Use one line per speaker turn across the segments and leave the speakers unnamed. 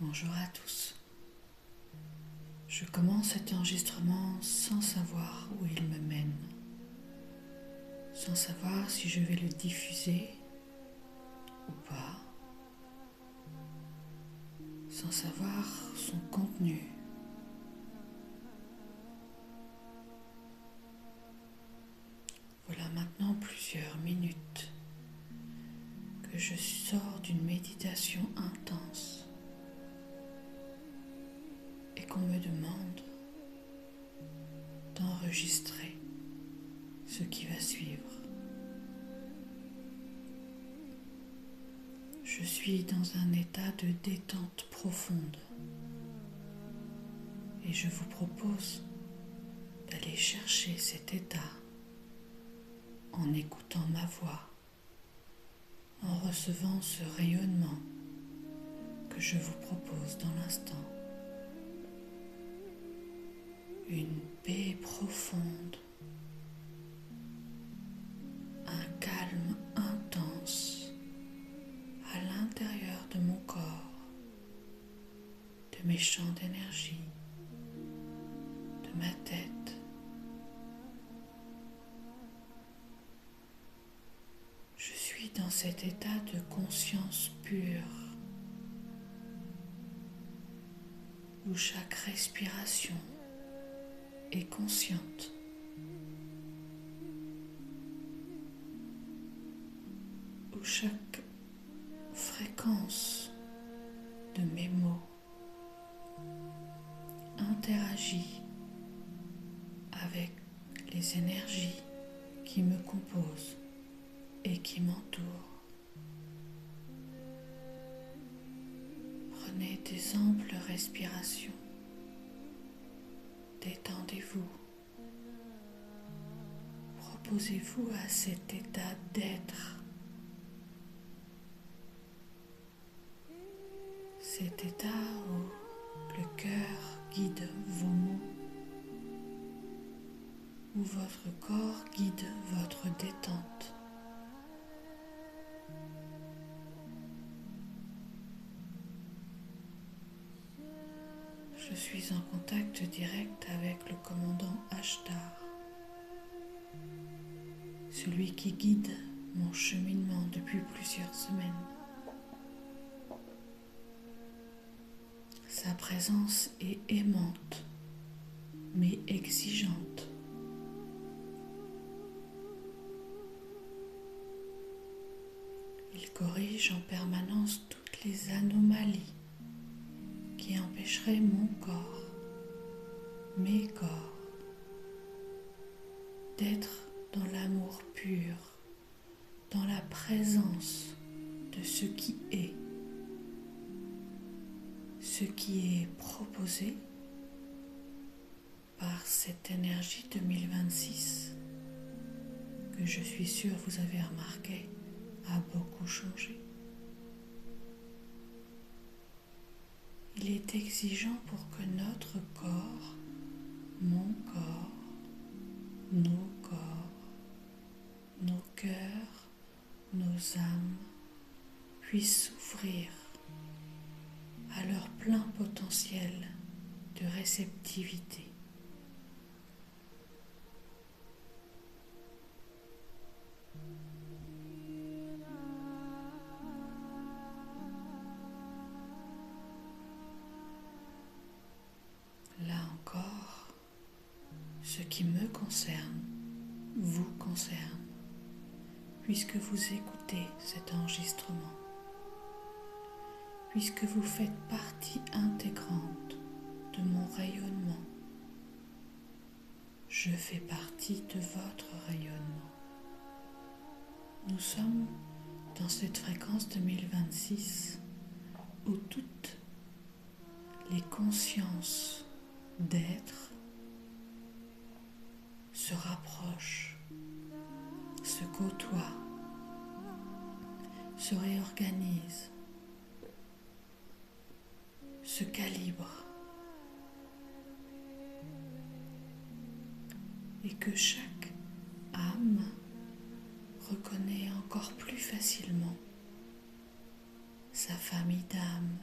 Bonjour à tous. Je commence cet enregistrement sans savoir où il me mène, sans savoir si je vais le diffuser ou pas, sans savoir son contenu. Voilà maintenant plusieurs minutes que je sors d'une méditation intense et qu'on me demande d'enregistrer ce qui va suivre. Je suis dans un état de détente profonde et je vous propose d'aller chercher cet état en écoutant ma voix, en recevant ce rayonnement que je vous propose dans l'instant. Une paix profonde, un calme intense à l'intérieur de mon corps, de mes champs d'énergie, de ma tête. Je suis dans cet état de conscience pure où chaque respiration est consciente, où chaque fréquence de mes mots interagit avec les énergies qui me composent et qui m'entourent. Prenez des amples respirations. Détendez-vous. Proposez-vous à cet état d'être, cet état où le cœur guide vos mots, où votre corps guide votre détente. Je suis en contact direct avec le commandant Ashtar, celui qui guide mon cheminement depuis plusieurs semaines. Sa présence est aimante, mais exigeante. Il corrige en permanence toutes les anomalies qui empêcherait mon corps, mes corps, d'être dans l'amour pur, dans la présence de ce qui est proposé par cette énergie 2026 que je suis sûre vous avez remarqué a beaucoup changé. Il est exigeant pour que notre corps, mon corps, nos corps, nos cœurs, nos âmes puissent s'ouvrir à leur plein potentiel de réceptivité. Là encore, ce qui me concerne vous concerne, puisque vous écoutez cet enregistrement, puisque vous faites partie intégrante de mon rayonnement. Je fais partie de votre rayonnement. Nous sommes dans cette fréquence 2026 où toutes les consciences d'être se rapprochent, se côtoient, se réorganisent, se calibrent, et que chaque âme reconnaît encore plus facilement sa famille d'âmes,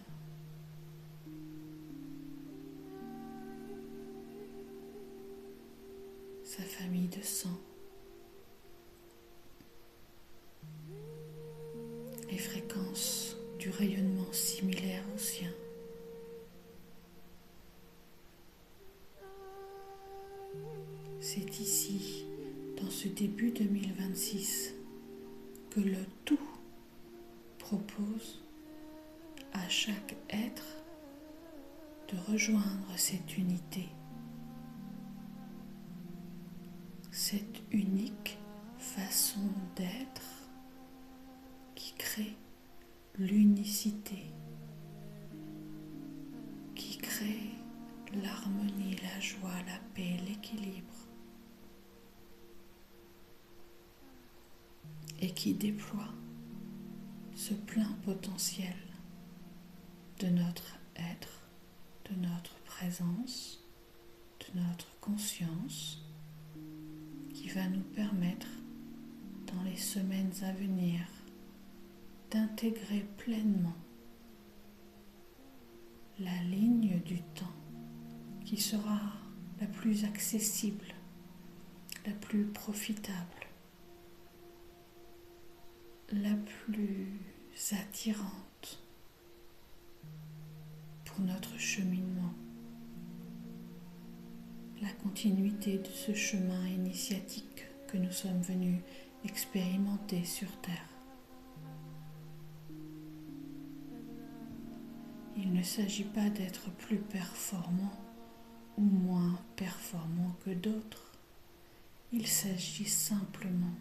sa famille de sang, les fréquences du rayonnement similaire au sien. C'est ici, dans ce début 2026, que le tout propose à chaque être de rejoindre cette unité, cette unique façon d'être qui crée l'unicité, qui crée l'harmonie, la joie, la paix, l'équilibre, et qui déploie ce plein potentiel de notre être, de notre présence, de notre conscience, qui va nous permettre dans les semaines à venir d'intégrer pleinement la ligne du temps qui sera la plus accessible, la plus profitable, la plus attirante pour notre cheminement, la continuité de ce chemin initiatique que nous sommes venus expérimenter sur Terre. Il ne s'agit pas d'être plus performant ou moins performant que d'autres. Il s'agit simplement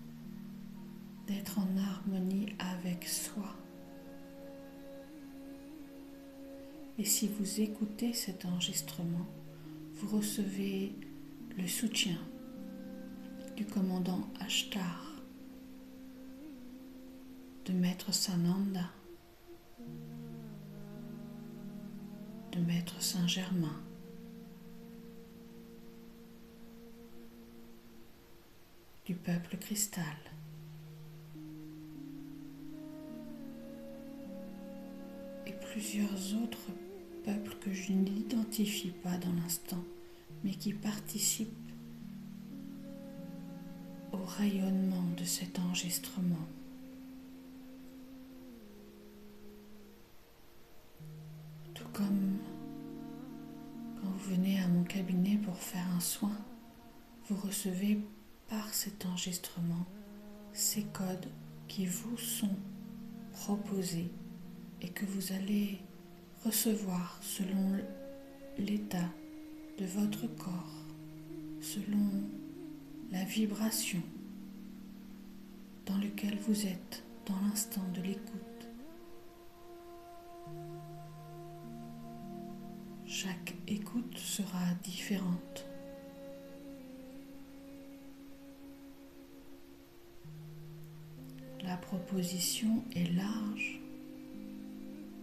d'être en harmonie avec soi. Et si vous écoutez cet enregistrement, vous recevez le soutien du commandant Ashtar, de Maître Sananda, de Maître Saint-Germain, du peuple cristal, et plusieurs autres peuples que je n'identifie pas dans l'instant, mais qui participent au rayonnement de cet enregistrement. Tout comme quand vous venez à mon cabinet pour faire un soin, vous recevez par cet enregistrement ces codes qui vous sont proposés et que vous allez recevoir selon l'état de votre corps, selon la vibration dans laquelle vous êtes dans l'instant de l'écoute. Chaque écoute sera différente. La proposition est large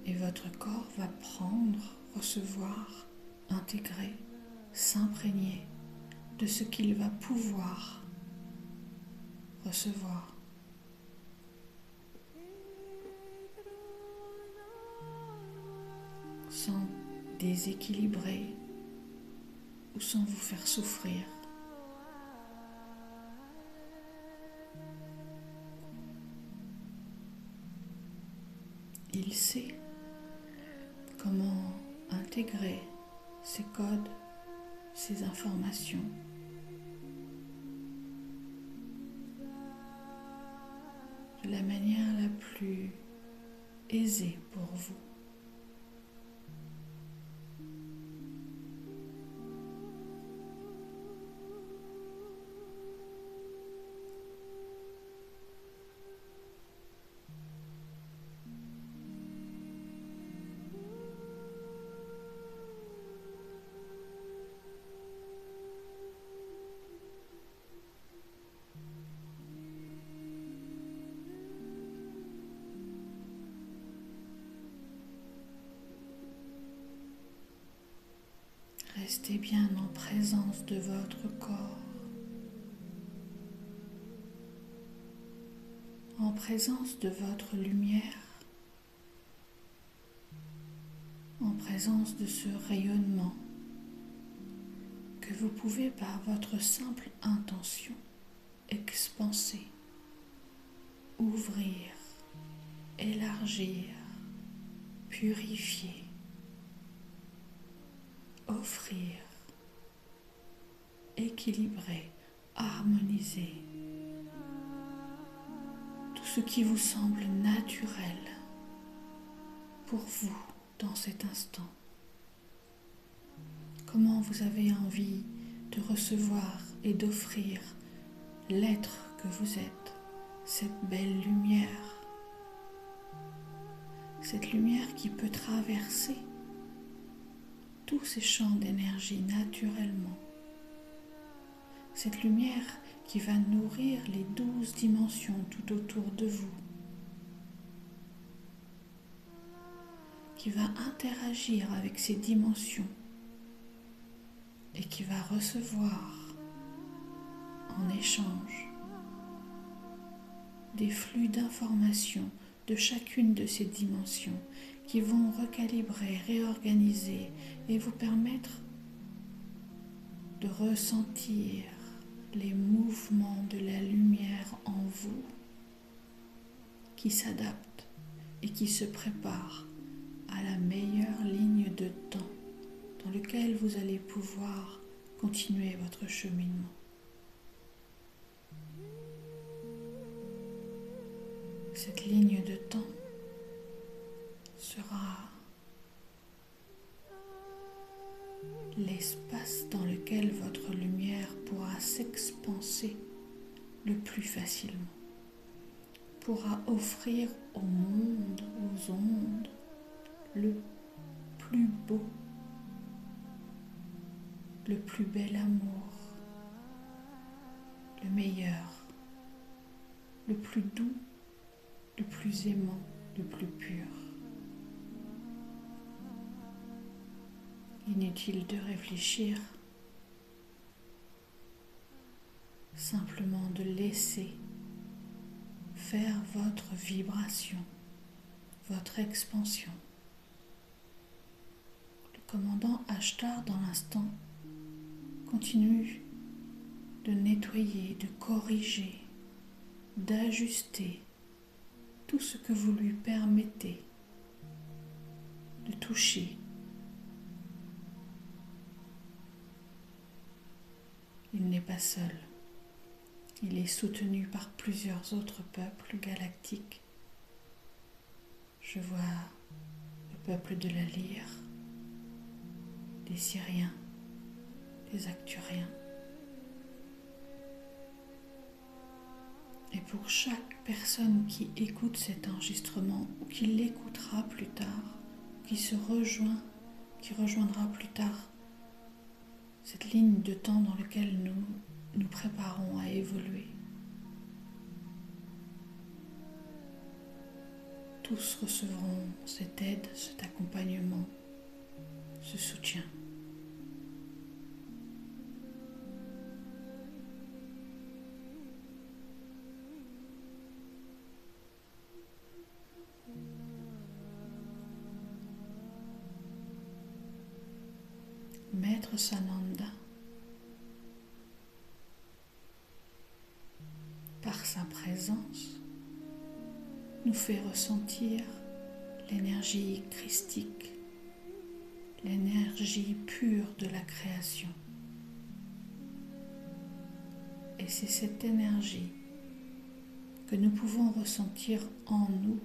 et votre corps va prendre, recevoir, intégrer, s'imprégner de ce qu'il va pouvoir recevoir. Sans déséquilibrer ou sans vous faire souffrir. Il sait comment intégrer ces codes, ces informations de la manière la plus aisée pour vous. Restez bien en présence de votre corps, en présence de votre lumière, en présence de ce rayonnement que que vous pouvez par votre simple intention expanser, ouvrir, élargir, purifier, offrir, équilibrer, harmoniser tout ce qui vous semble naturel pour vous dans cet instant. Comment vous avez envie de recevoir et d'offrir l'être que vous êtes, cette belle lumière, cette lumière qui peut traverser tous ces champs d'énergie naturellement, cette lumière qui va nourrir les 12 dimensions tout autour de vous, qui va interagir avec ces dimensions et qui va recevoir en échange des flux d'informations de chacune de ces dimensions qui vont recalibrer, réorganiser et vous permettre de ressentir les mouvements de la lumière en vous qui s'adaptent et qui se préparent à la meilleure ligne de temps dans lequel vous allez pouvoir continuer votre cheminement. Cette ligne de temps sera l'espace dans lequel votre lumière pourra s'expanser le plus facilement, pourra offrir au monde, aux ondes, le plus beau, le plus bel amour, le meilleur, le plus doux, le plus aimant, le plus pur. Inutile de réfléchir, simplement de laisser faire votre vibration, votre expansion. Le commandant Ashtar, dans l'instant, continue de nettoyer, de corriger, d'ajuster tout ce que vous lui permettez de toucher. Il n'est pas seul. Il est soutenu par plusieurs autres peuples galactiques. Je vois le peuple de la Lyre, des Syriens, des Acturiens. Et pour chaque personne qui écoute cet enregistrement ou qui l'écoutera plus tard, qui rejoindra plus tard cette ligne de temps dans laquelle nous nous préparons à évoluer, tous recevront cette aide, cet accompagnement, ce soutien. Maître Sananda, par sa présence, nous fait ressentir l'énergie christique, l'énergie pure de la création. Et c'est cette énergie que nous pouvons ressentir en nous,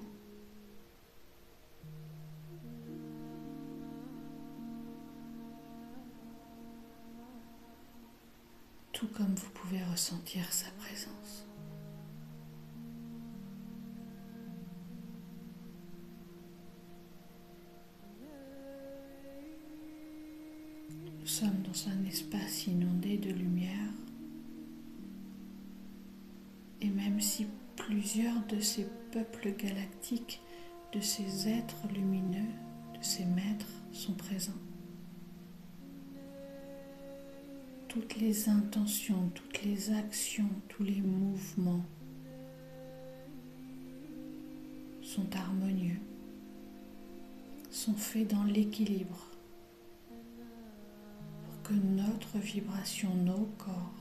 tout comme vous pouvez ressentir sa présence. Nous sommes dans un espace inondé de lumière, et même si plusieurs de ces peuples galactiques, de ces êtres lumineux, de ces maîtres sont présents, toutes les intentions, toutes les actions, tous les mouvements sont harmonieux, sont faits dans l'équilibre pour que notre vibration, nos corps,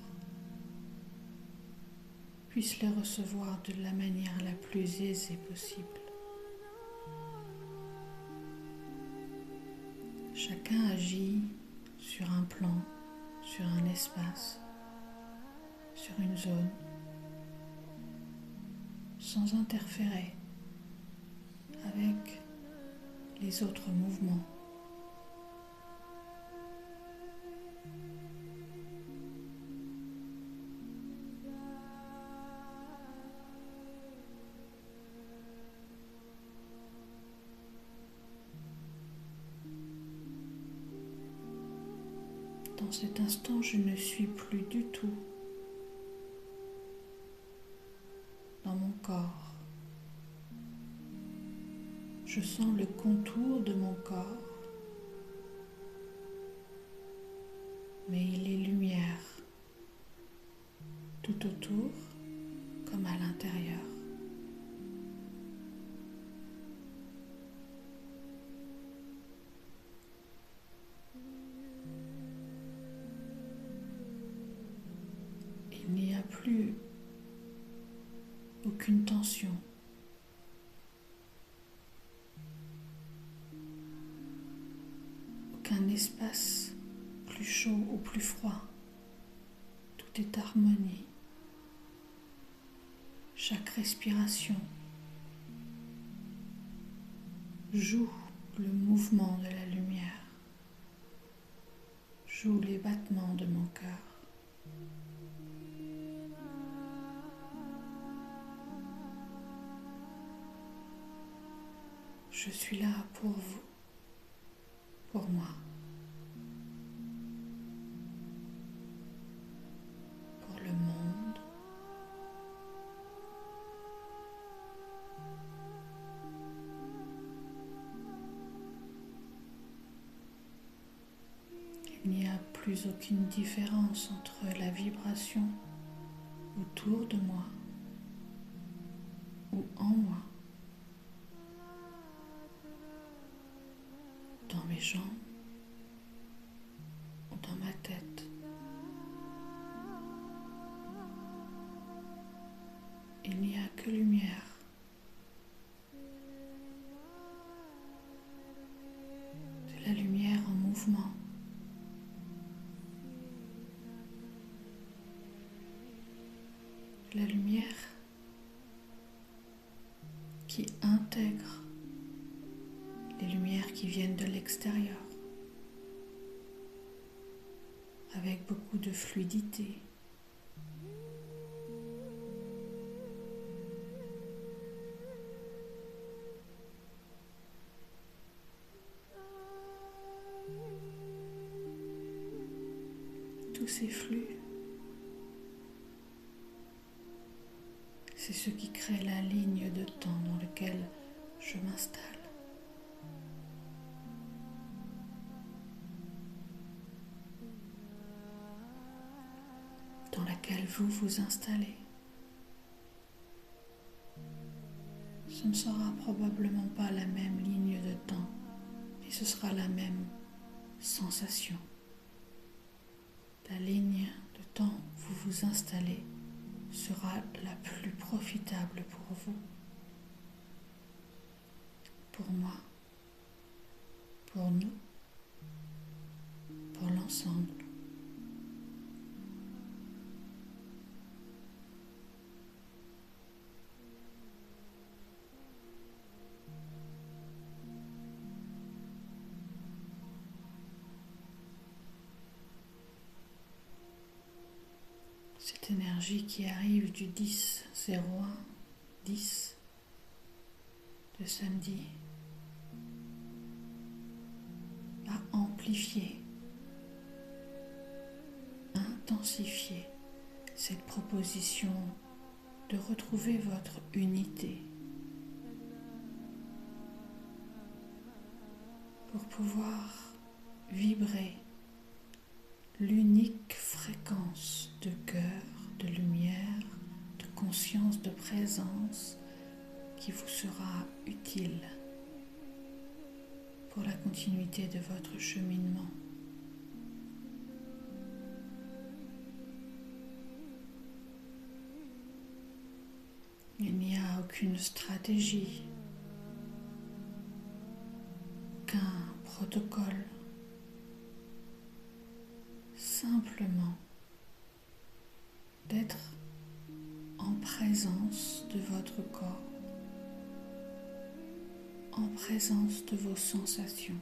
puissent les recevoir de la manière la plus aisée possible. Chacun agit sur un plan, sur un espace, sur une zone, sans interférer avec les autres mouvements. Dans cet instant, je ne suis plus du tout dans mon corps. Je sens le contour de mon corps, mais il est lumière tout autour comme à l'intérieur. Il n'y a plus aucune tension. Aucun espace plus chaud ou plus froid. Tout est harmonie. Chaque respiration joue le mouvement de la lumière, joue les battements de mon cœur. Je suis là pour vous, pour moi, pour le monde. Il n'y a plus aucune différence entre la vibration autour de moi ou en moi, dans mes jambes ou dans ma tête. Il n'y a que lumière. De la lumière en mouvement. De la lumière qui intègre les lumières qui viennent de l'extérieur avec beaucoup de fluidité. Tous ces flux, c'est ce qui crée la ligne de temps dans laquelle je m'installe. Dans laquelle vous vous installez. Ce ne sera probablement pas la même ligne de temps, mais ce sera la même sensation. La ligne de temps où vous vous installez sera la plus profitable pour vous, pour moi, pour nous, pour l'ensemble. Cette énergie qui arrive du 10-01, 10 de samedi va amplifier, intensifier cette proposition de retrouver votre unité pour pouvoir vibrer l'unique fréquence de cœur, de lumière, de conscience, de présence qui vous sera utile pour la continuité de votre cheminement. aucune stratégie, aucun protocole, simplement d'être en présence de votre corps, en présence de vos sensations,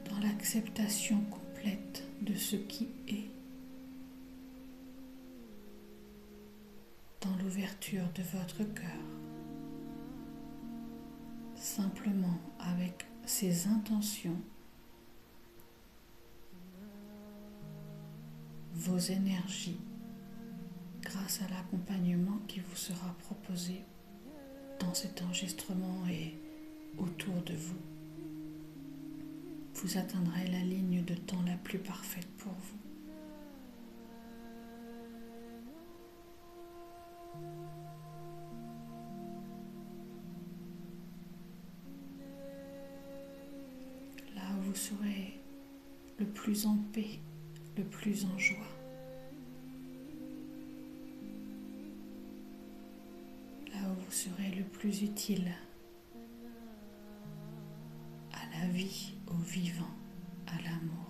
dans l'acceptation complète de ce qui est, dans l'ouverture de votre cœur, simplement avec ces intentions, vos énergies, grâce à l'accompagnement qui vous sera proposé dans cet enregistrement et autour de vous, vous atteindrez la ligne de temps la plus parfaite pour vous. Là où vous serez le plus en paix, le plus en joie. Là où vous serez le plus utile à la vie, au vivant, à l'amour.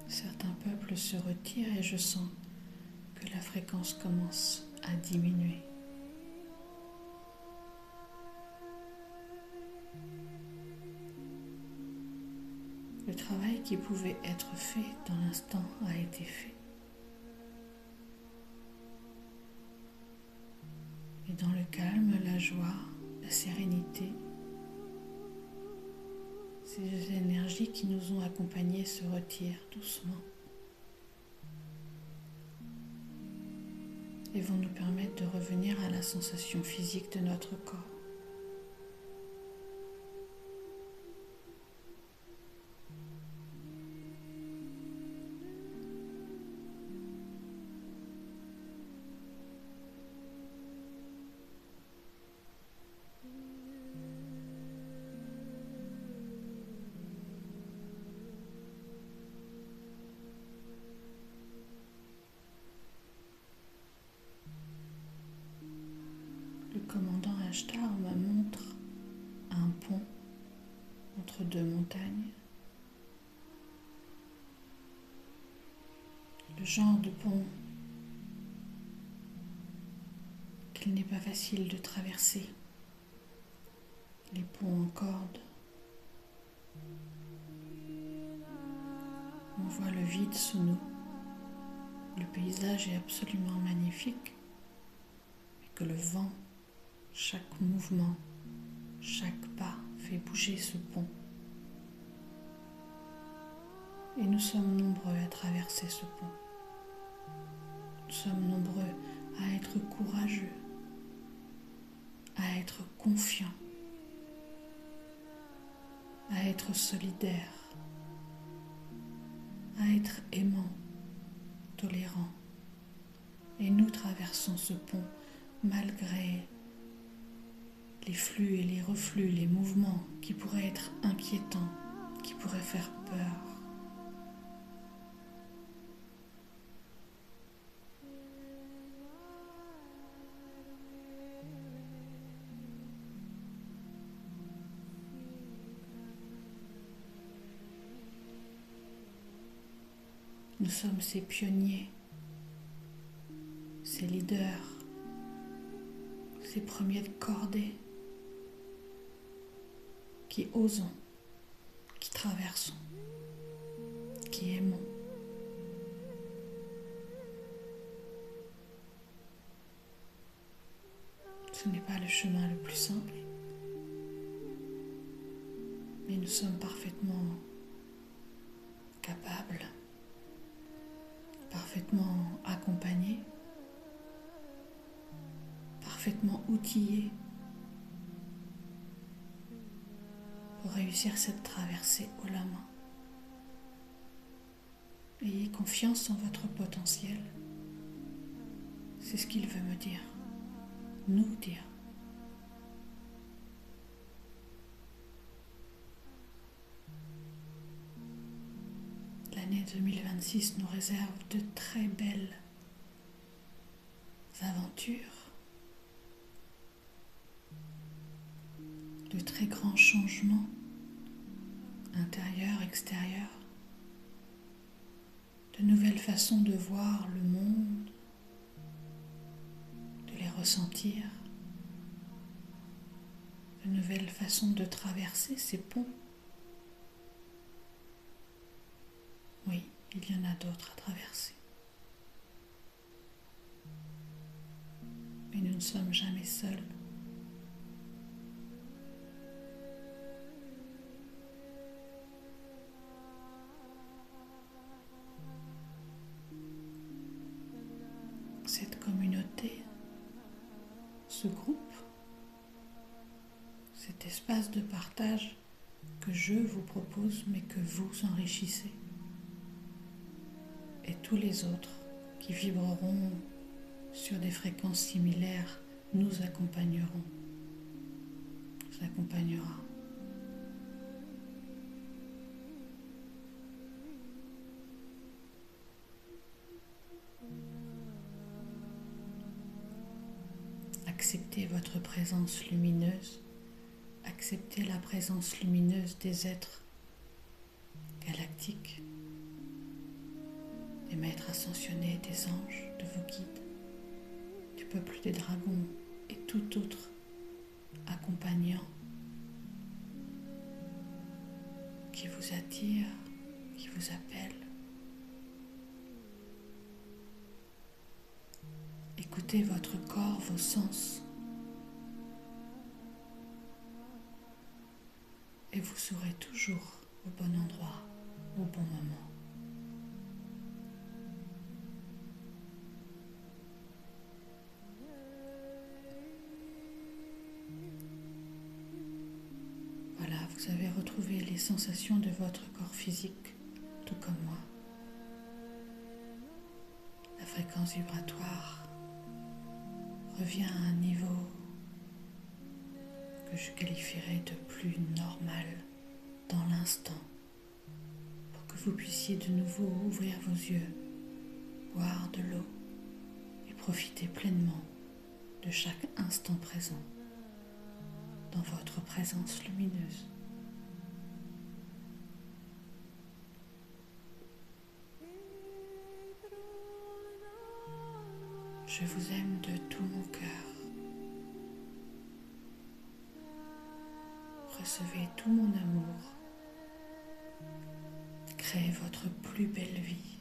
Certains peuples se retirent et je sens que la fréquence commence à diminuer. Le travail qui pouvait être fait dans l'instant a été fait. Et dans le calme, la joie, la sérénité, ces énergies qui nous ont accompagnés se retirent doucement et vont nous permettre de revenir à la sensation physique de notre corps. Le commandant Ashtar me montre un pont entre deux montagnes. Le genre de pont qu'il n'est pas facile de traverser. Les ponts en corde. On voit le vide sous nous. Le paysage est absolument magnifique. Et que le vent, chaque mouvement, chaque pas fait bouger ce pont. Et nous sommes nombreux à traverser ce pont. Nous sommes nombreux à être courageux, à être confiants, à être solidaires, à être aimants, tolérants. Et nous traversons ce pont malgré les flux et les reflux, les mouvements qui pourraient être inquiétants, qui pourraient faire peur. Nous sommes ces pionniers, ces leaders, ces premiers de cordée qui osons, qui traversons, qui aimons. Ce n'est pas le chemin le plus simple, mais nous sommes parfaitement capables, parfaitement accompagnés, parfaitement outillés pour réussir cette traversée haut la main. Ayez confiance en votre potentiel, C'est ce qu'il veut me dire, nous dire. L'année 2026 nous réserve de très belles aventures, de très grands changements intérieurs, extérieurs, de nouvelles façons de voir le monde, de les ressentir, de nouvelles façons de traverser ces ponts. Oui, il y en a d'autres à traverser. Mais nous ne sommes jamais seuls. Cette communauté, ce groupe, cet espace de partage que je vous propose mais que vous enrichissez. Et tous les autres qui vibreront sur des fréquences similaires nous accompagneront, nous accompagnera. Acceptez votre présence lumineuse, acceptez la présence lumineuse des êtres galactiques, des maîtres ascensionnés, des anges, de vos guides, du peuple des dragons et tout autre accompagnant qui vous attire, qui vous appelle. Écoutez votre corps, vos sens, et vous serez toujours au bon endroit, au bon moment. Voilà, vous avez retrouvé les sensations de votre corps physique, tout comme moi. La fréquence vibratoire revient à un niveau que je qualifierais de plus normal dans l'instant, pour que vous puissiez de nouveau ouvrir vos yeux, boire de l'eau et profiter pleinement de chaque instant présent dans votre présence lumineuse. Je vous aime de tout mon cœur. Recevez tout mon amour. Créez votre plus belle vie.